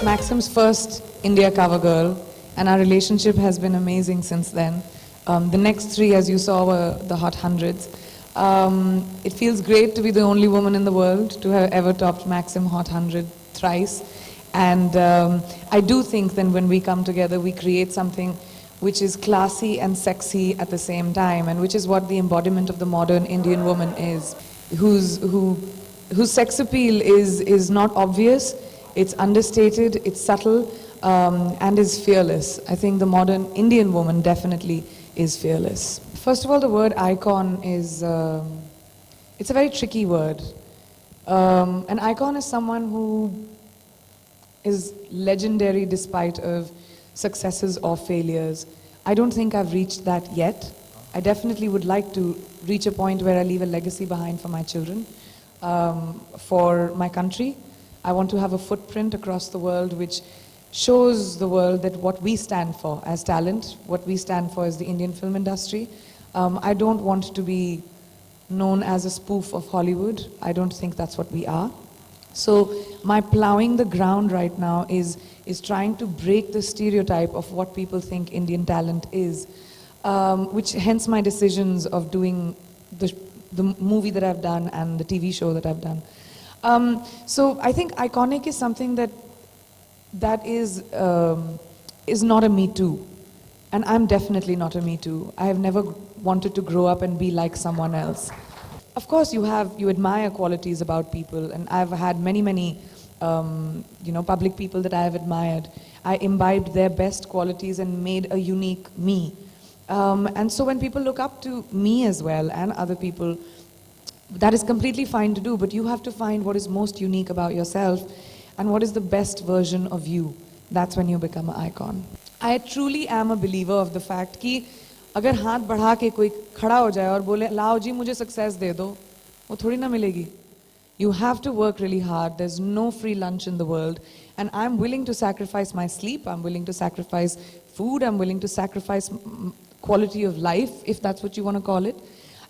Maxim's first India cover girl, and our relationship has been amazing since then. The next three, as you saw, were the Hot Hundreds. It feels great to be the only woman in the world to have ever topped Maxim Hot 100 thrice. And I do think that when we come together, we create something which is classy and sexy at the same time, and which is what the embodiment of the modern Indian woman is, whose sex appeal is not obvious, it's understated, it's subtle, and is fearless. I think the modern Indian woman definitely is fearless. First of all, the word icon is, it's a very tricky word. An icon is someone who is legendary despite of successes or failures. I don't think I've reached that yet. I definitely would like to reach a point where I leave a legacy behind for my children, for my country. I want to have a footprint across the world which shows the world that what we stand for as talent, what we stand for as the Indian film industry. I don't want to be known as a spoof of Hollywood. I don't think that's what we are. So my plowing the ground right now is trying to break the stereotype of what people think Indian talent is, which hence my decisions of doing the movie that I've done and the TV show that I've done. So I think iconic is something that is not a me too. And I'm definitely not a me too. I have never wanted to grow up and be like someone else. Of course, you admire qualities about people, and I've had many public people that I have admired. I imbibed their best qualities and made a unique me. And so when people look up to me as well and other people, that is completely fine to do, but you have to find what is most unique about yourself and what is the best version of you. That's when you become an icon. I truly am a believer of the fact कि अगर हाथ बढ़ा के कोई खड़ा हो जाए और बोले लाओ जी मुझे सक्सेस दे दो, वो थोड़ी ना मिलेगी. You have to work really hard. There's no free lunch in the world. And I'm willing to sacrifice my sleep. I'm willing to sacrifice food. I'm willing to sacrifice quality of life, if that's what you want to call it.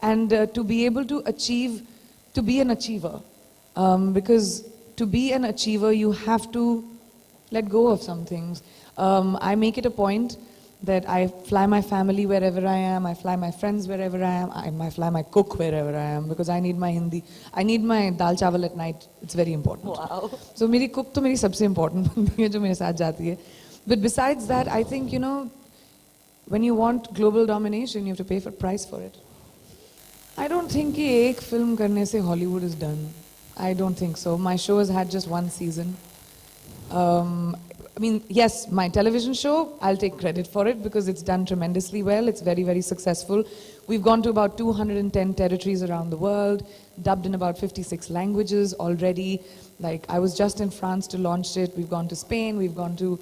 And to be able to achieve, to be an achiever. Because to be an achiever, you have to let go of some things. I make it a point that I fly my family wherever I am, I fly my friends wherever I am, I fly my cook wherever I am, because I need my Hindi, I need my dal chawal at night, it's very important. Wow. So मेरी cook तो मेरी सबसे important बंदी है जो मेरे साथ जाती है. But besides that, I think, when you want global domination, you have to pay for price for it. I don't think कि एक film करने से Hollywood is done. I don't think so. My show has had just one season. I mean, yes, my television show, I'll take credit for it because it's done tremendously well. It's very, very successful. We've gone to about 210 territories around the world, dubbed in about 56 languages already. Like, I was just in France to launch it. We've gone to Spain, we've gone to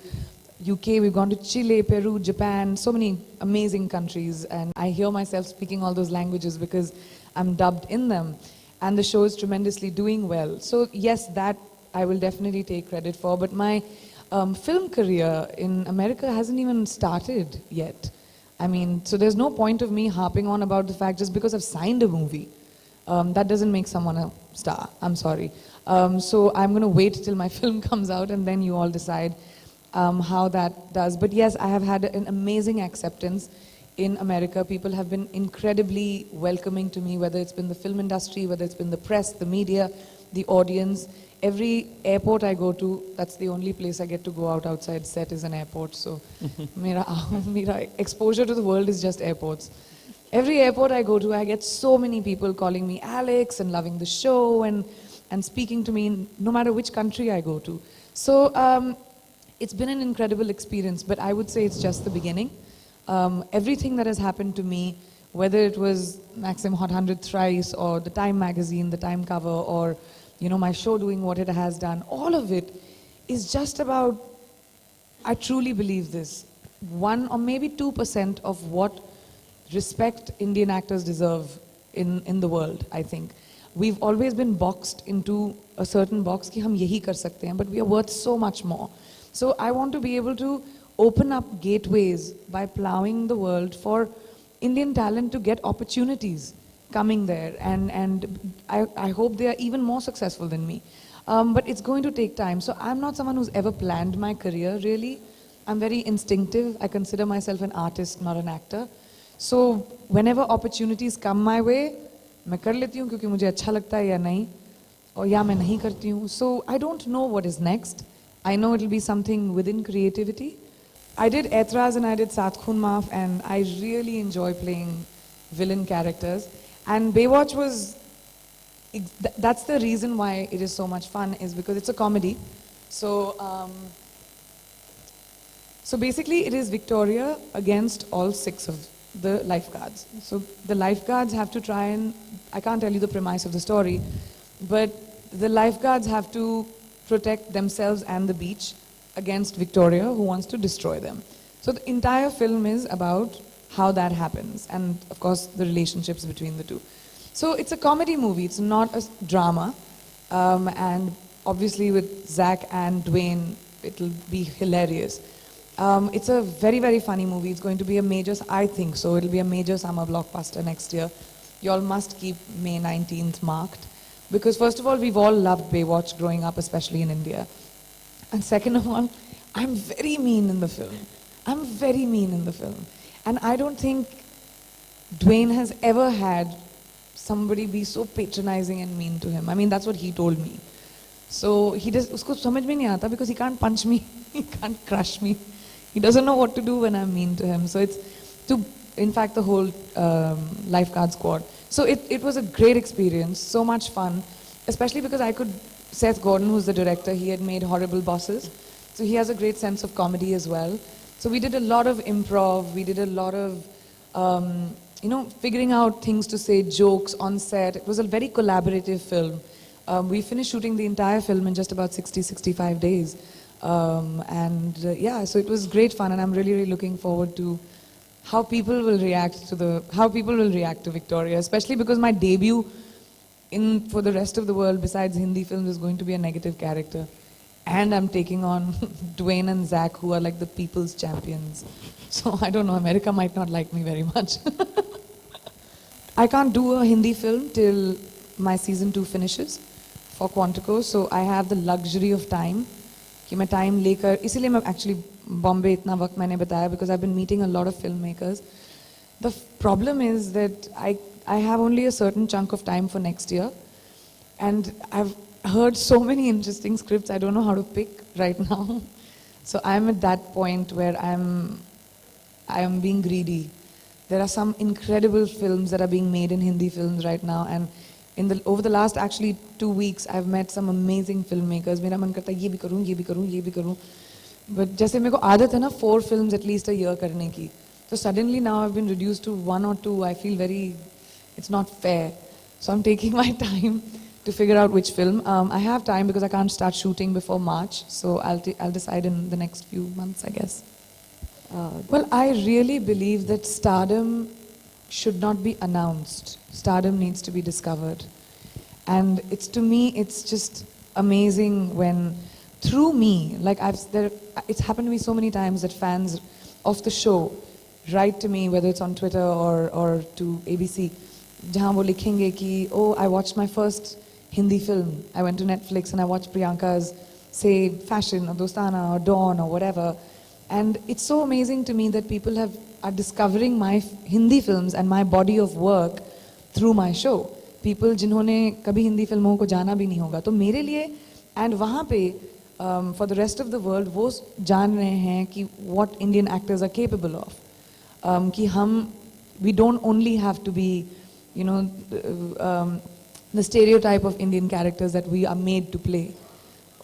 UK, we've gone to Chile, Peru, Japan, so many amazing countries. And I hear myself speaking all those languages because I'm dubbed in them. And the show is tremendously doing well. So yes, that I will definitely take credit for. But my film career in America hasn't even started yet. I mean, so there's no point of me harping on about the fact just because I've signed a movie. That doesn't make someone a star. I'm sorry. So I'm going to wait till my film comes out and then you all decide how that does. But yes, I have had an amazing acceptance in America. People have been incredibly welcoming to me, whether it's been the film industry, whether it's been the press, the media, the audience. Every airport I go to, that's the only place I get to go outside set is an airport. So mera exposure to the world is just airports. Every airport I go to, I get so many people calling me Alex and loving the show and speaking to me no matter which country I go to. So it's been an incredible experience, but I would say it's just the beginning. Everything that has happened to me, whether it was Maxim Hot 100 thrice or the Time magazine, the Time cover, or my show doing what it has done, all of it is just about, I truly believe this, 1 or maybe 2% of what respect Indian actors deserve in the world, I think. We've always been boxed into a certain box कि हम यही कर सकते हैं, but we are worth so much more. So I want to be able to open up gateways by plowing the world for Indian talent to get opportunities coming there, and I hope they are even more successful than me. But it's going to take time. So I'm not someone who's ever planned my career, really. I'm very instinctive. I consider myself an artist, not an actor. So whenever opportunities come my way, मैं कर लेती हूँ क्योंकि मुझे अच्छा लगता है या नहीं, और या मैं नहीं करती हूँ. So I don't know what is next. I know it'll be something within creativity. I did Etraz and I did Saat Khoon Maaf, and I really enjoy playing villain characters. And Baywatch was, that's the reason why it is so much fun, is because it's a comedy. So basically it is Victoria against all 6 of the lifeguards. So the lifeguards have to try and, I can't tell you the premise of the story, but the lifeguards have to protect themselves and the beach against Victoria, who wants to destroy them. So the entire film is about how that happens, and of course the relationships between the two. So it's a comedy movie, it's not a drama, and obviously with Zach and Dwayne, it'll be hilarious. It's a very, very funny movie. It's going to be a major, I think so, it'll be a major summer blockbuster next year. You all must keep May 19th marked. Because first of all, we've all loved Baywatch growing up, especially in India. And second of all, I'm very mean in the film. I'm very mean in the film. And I don't think Dwayne has ever had somebody be so patronizing and mean to him. I mean, that's what he told me. So he does, usko samajh mein nahi aata because he can't punch me, he can't crush me. He doesn't know what to do when I'm mean to him. So it's to, in fact, the whole lifeguard squad. So it was a great experience, so much fun, especially because I could, Seth Gordon, who's the director, he had made Horrible Bosses. So he has a great sense of comedy as well. So we did a lot of improv, we did a lot of, figuring out things to say, jokes on set. It was a very collaborative film. We finished shooting the entire film in just about 65 days. So it was great fun, and I'm really, really looking forward to how people will react to Victoria, especially because my debut for the rest of the world besides Hindi films is going to be a negative character. And I'm taking on Dwayne and Zach, who are like the people's champions. So I don't know, America might not like me very much. I can't do a Hindi film till my season 2 finishes for Quantico, so I have the luxury of time. कि मैं time लेकर, इसीलिए मैं actually Bombay इतना वक्त मैंने बताया, because I've been meeting a lot of filmmakers. The problem is that I have only a certain chunk of time for next year, and I've heard so many interesting scripts, I don't know how to pick right now. So I'm at that point where I am being greedy. There are some incredible films that are being made in Hindi films right now, and over the last actually 2 weeks, I've met some amazing filmmakers. मेरा मन करता है ये भी करूँ, ये भी करूँ, ये भी करूँ. But जैसे मेरे को आदत है ना 4 films at least a year करने की. So suddenly now I've been reduced to 1 or 2. I feel it's not fair. So I'm taking my time to figure out which film. I have time because I can't start shooting before March. So I'll decide in the next few months, I guess. Well, I really believe that stardom should not be announced. Stardom needs to be discovered. And to me, it's just amazing when, through me, like it's happened to me so many times that fans of the show write to me, whether it's on Twitter or to ABC, जहाँ वो लिखेंगे कि, oh, I watched my first Hindi film. I went to Netflix and I watched Priyanka's, say, Fashion or Dostana or Dawn or whatever. And it's so amazing to me that people are discovering my Hindi films and my body of work through my show. People जिन्होंने कभी हिंदी फिल्मों को जाना भी नहीं होगा, तो मेरे लिए and वहाँ पे for the rest of the world वो जान रहे हैं कि what Indian actors are capable of. कि we don't only have to be, the stereotype of Indian characters that we are made to play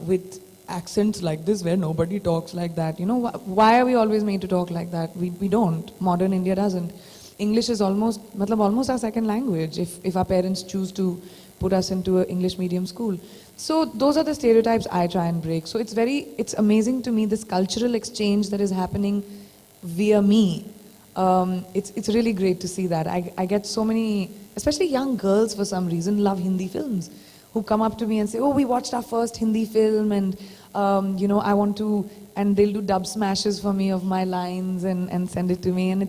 with accents like this where nobody talks like that. Why are we always made to talk like that? We don't. Modern India doesn't. English is almost our second language if our parents choose to put us into an English medium school. So those are the stereotypes I try and break. So it's amazing to me, this cultural exchange that is happening via me. It's really great to see that. I get so many, especially young girls for some reason, love Hindi films, who come up to me and say, oh, we watched our first Hindi film and, I want to, and they'll do dub smashes for me of my lines and send it to me. And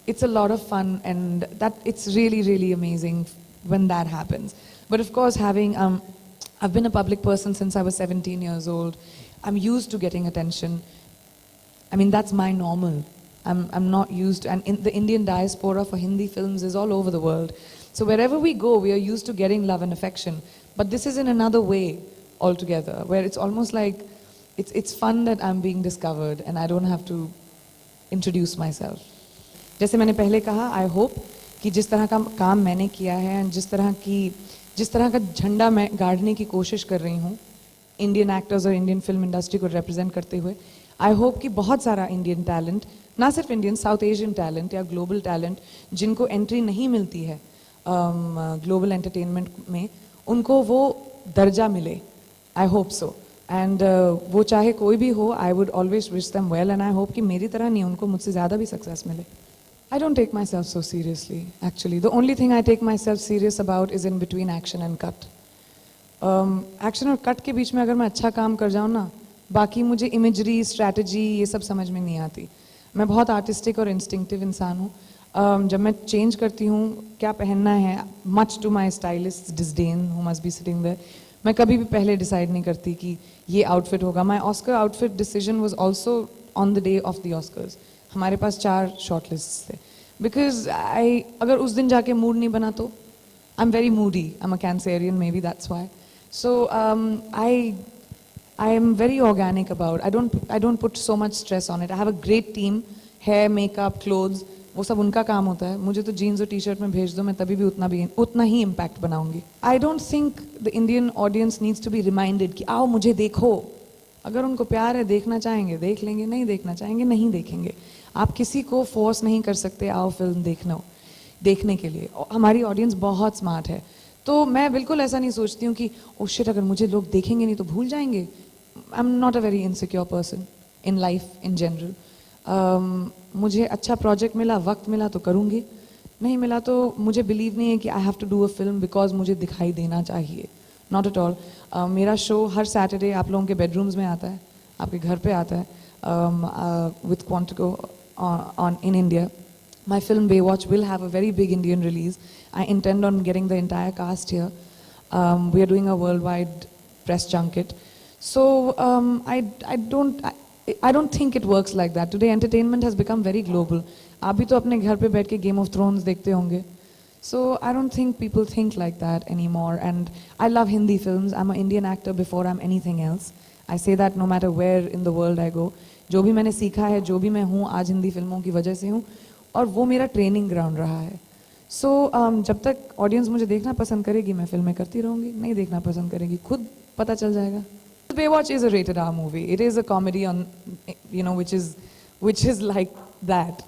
it's a lot of fun, and it's really, really amazing when that happens. But of course, having I've been a public person since I was 17 years old. I'm used to getting attention. I mean, that's my normal. I'm not used to, and the Indian diaspora for Hindi films is all over the world. So wherever we go, we are used to getting love and affection. But this is in another way altogether, where it's almost like, it's fun that I'm being discovered and I don't have to introduce myself. जैसे मैंने पहले कहा, I hope कि जिस तरह का काम मैंने किया है and जिस तरह का झंडा मैं गाड़ने की कोशिश कर रही हूँ इंडियन एक्टर्स और इंडियन फिल्म इंडस्ट्री को रिप्रेजेंट करते हुए, आई होप कि बहुत सारा इंडियन टैलेंट, ना सिर्फ इंडियन, साउथ एशियन टैलेंट या ग्लोबल टैलेंट जिनको एंट्री नहीं मिलती है ग्लोबल एंटरटेनमेंट में, उनको वो दर्जा मिले. I hope so. एंड वो चाहे कोई भी हो, I would always wish them well and I hope कि मेरी तरह नहीं, उनको मुझसे ज़्यादा भी सक्सेस मिले. I don't take myself so seriously, actually. The only thing I take myself serious about is in between action and cut. Action और cut के बीच में अगर मैं अच्छा काम कर जाऊँ ना, बाकी मुझे imagery, strategy ये सब समझ में नहीं आती. मैं बहुत artistic और instinctive इंसान हूँ. जब मैं change करती हूँ, क्या पहनना है, much to my stylist's disdain, who must be sitting there, मैं कभी भी पहले decide नहीं करती कि ये outfit होगा. My Oscar outfit decision was also on the day of the Oscars. हमारे पास 4 शॉर्टलिस्ट थे. बिकॉज अगर उस दिन जाके मूड नहीं बना तो I am very moody. I am a Cancerian, maybe that's why. So I am very organic about. I don't put so much stress on it. I have a great team. Hair, makeup, clothes, वो सब उनका काम होता है. मुझे तो jeans और T shirt में भेज दो, मैं तभी भी उतना ही इम्पैक्ट बनाऊंगी. I don't think the Indian audience needs to be reminded कि आओ मुझे देखो. अगर उनको प्यार है, देखना चाहेंगे देख लेंगे, नहीं देखना चाहेंगे नहीं देखेंगे. आप किसी को फोर्स नहीं कर सकते आओ फिल्म देखने के लिए. हमारी ऑडियंस बहुत स्मार्ट है. तो मैं बिल्कुल ऐसा नहीं सोचती हूँ कि ओ शिट, अगर मुझे लोग देखेंगे नहीं तो भूल जाएंगे. I am not a very insecure person in life in general. मुझे अच्छा प्रोजेक्ट मिला, वक्त मिला तो करूँगी, नहीं मिला तो मुझे बिलीव नहीं है कि I have to do a film because मुझे दिखाई देना चाहिए. Not at all. मेरा शो हर सैटरडे आप लोगों के बेडरूम्स में आता है, आपके घर पे आता है, with Quantico in India. My film Baywatch will have a very big Indian release. I intend on getting the entire cast here. We are doing a worldwide press junket. So I don't think it works like that. Today entertainment has become very global. आप भी तो अपने घर पे बैठ के Game of Thrones देखते होंगे. So I don't think people think like that anymore. And I love Hindi films. I'm an Indian actor before I'm anything else. I say that no matter where in the world I go. जो भी मैंने सीखा है, जो भी मैं हूँ, आज हिंदी फिल्मों की वजह से हूँ और वो मेरा ट्रेनिंग ग्राउंड रहा है. So जब तक ऑडियंस मुझे देखना पसंद करेगी, मैं फिल्में करती रहूँगी. नहीं देखना पसंद करेगी, खुद पता चल जाएगा. Baywatch is a rated R movie. It is a comedy on, which is like that.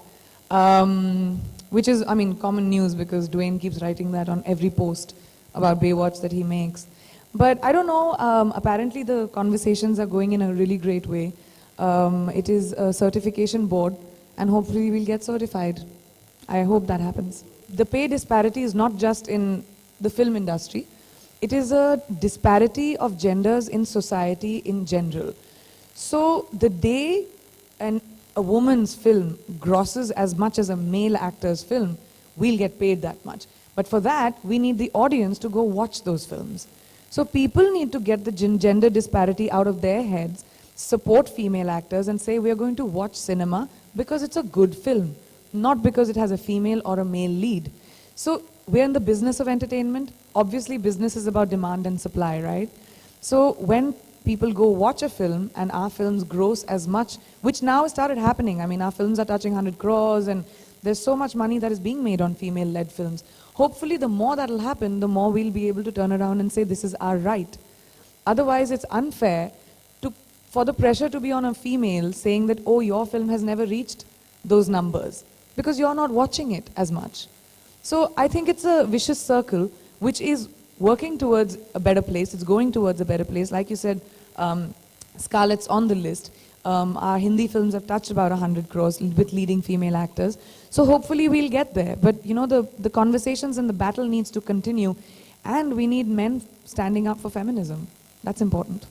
Which is, I mean, common news because Dwayne keeps writing that on every post about Baywatch that he makes. But I don't know, apparently the conversations are going in a really great way. It is a certification board and hopefully we'll get certified. I hope that happens. The pay disparity is not just in the film industry. It is a disparity of genders in society in general. So the day a woman's film grosses as much as a male actor's film, we'll get paid that much. But for that, we need the audience to go watch those films. So people need to get the gender disparity out of their heads, support female actors and say we're going to watch cinema because it's a good film, not because it has a female or a male lead. So we're in the business of entertainment. Obviously business is about demand and supply, right? So when people go watch a film and our films gross as much, which now has started happening. I mean, our films are touching 100 crores and there's so much money that is being made on female-led films. Hopefully the more that'll happen, the more we'll be able to turn around and say this is our right. Otherwise it's unfair for the pressure to be on a female saying that, oh, your film has never reached those numbers because you're not watching it as much. So I think it's a vicious circle which is working towards a better place. It's going towards a better place. Like you said, Scarlett's on the list. Our Hindi films have touched about 100 crores with leading female actors. So hopefully we'll get there. But you know, the conversations and the battle needs to continue. And we need men standing up for feminism. That's important.